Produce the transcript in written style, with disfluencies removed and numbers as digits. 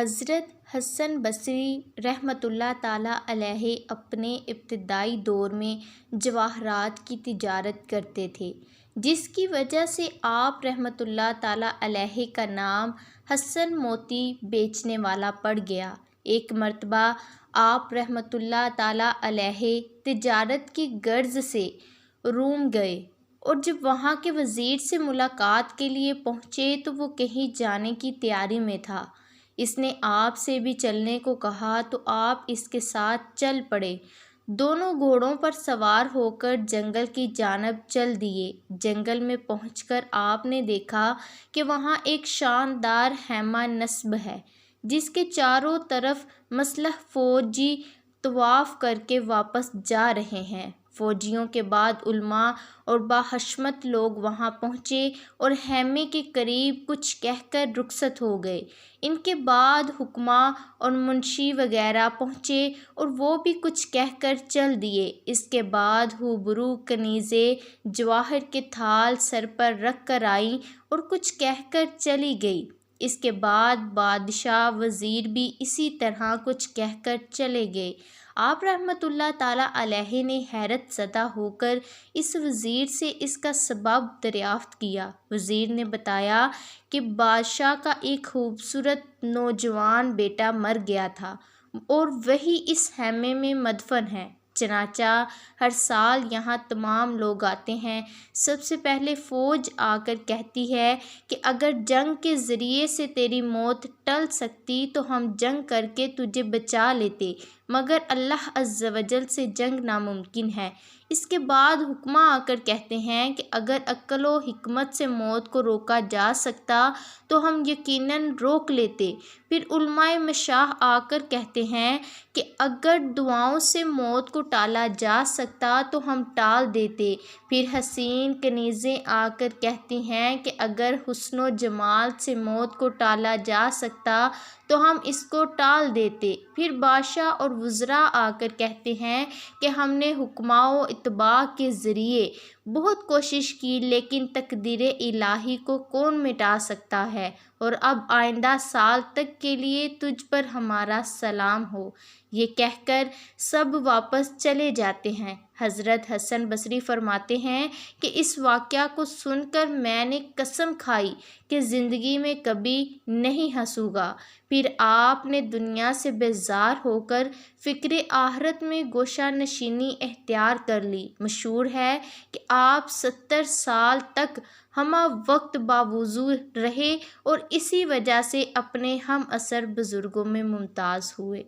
حضرت حسن بصری رحمۃ اللہ تعالیٰ علیہ اپنے ابتدائی دور میں جواہرات کی تجارت کرتے تھے، جس کی وجہ سے آپ رحمۃ اللہ تعالیٰ علیہ کا نام حسن موتی بیچنے والا پڑ گیا۔ ایک مرتبہ آپ رحمۃ اللہ تعالیٰ علیہ تجارت کی غرض سے روم گئے، اور جب وہاں کے وزیر سے ملاقات کے لیے پہنچے تو وہ کہیں جانے کی تیاری میں تھا۔ اس نے آپ سے بھی چلنے کو کہا تو آپ اس کے ساتھ چل پڑے۔ دونوں گھوڑوں پر سوار ہو کر جنگل کی جانب چل دیے۔ جنگل میں پہنچ کر آپ نے دیکھا کہ وہاں ایک شاندار خیمہ نصب ہے، جس کے چاروں طرف مسلح فوجی طواف کر کے واپس جا رہے ہیں۔ فوجیوں کے بعد علماء اور باحشمت لوگ وہاں پہنچے اور خیمے کے قریب کچھ کہہ کر رخصت ہو گئے۔ ان کے بعد حکماء اور منشی وغیرہ پہنچے اور وہ بھی کچھ کہہ کر چل دیے۔ اس کے بعد روبرو کنیزیں جواہر کے تھال سر پر رکھ کر آئیں اور کچھ کہہ کر چلی گئی۔ اس کے بعد بادشاہ وزیر بھی اسی طرح کچھ کہہ کر چلے گئے۔ آپ رحمۃ اللہ تعالیٰ علیہ نے حیرت زدہ ہو کر اس وزیر سے اس کا سبب دریافت کیا۔ وزیر نے بتایا کہ بادشاہ کا ایک خوبصورت نوجوان بیٹا مر گیا تھا اور وہی اس خیمے میں مدفن ہے۔ چنانچہ ہر سال یہاں تمام لوگ آتے ہیں۔ سب سے پہلے فوج آ کر کہتی ہے کہ اگر جنگ کے ذریعے سے تیری موت ٹل سکتی تو ہم جنگ کر کے تجھے بچا لیتے، مگر اللہ عز و جل سے جنگ ناممکن ہے۔ اس کے بعد حکماء آ کر کہتے ہیں کہ اگر عقل و حکمت سے موت کو روکا جا سکتا تو ہم یقیناً روک لیتے۔ پھر علماء مشاہ آ کر کہتے ہیں کہ اگر دعاؤں سے موت کو ٹالا جا سکتا تو ہم ٹال دیتے۔ پھر حسین کنیزیں آ کر کہتی ہیں کہ اگر حسن و جمال سے موت کو ٹالا جا سکتا تو ہم اس کو ٹال دیتے۔ پھر بادشاہ اور وزراء آ کر کہتے ہیں کہ ہم نے حکماء و اتباع کے ذریعے بہت کوشش کی، لیکن تقدیر الہی کو کون مٹا سکتا ہے، اور اب آئندہ سال تک کے لیے تجھ پر ہمارا سلام ہو۔ یہ کہہ کر سب واپس چلے جاتے ہیں۔ حضرت حسن بصری فرماتے ہیں کہ اس واقعہ کو سن کر میں نے قسم کھائی کہ زندگی میں کبھی نہیں ہنسوں گا۔ پھر آپ نے دنیا سے بیزار ہو کر فکر آخرت میں گوشہ نشینی اختیار کر لی۔ مشہور ہے کہ آپ 70 سال تک ہمہ وقت باوضو رہے اور اسی وجہ سے اپنے ہم عصر بزرگوں میں ممتاز ہوئے۔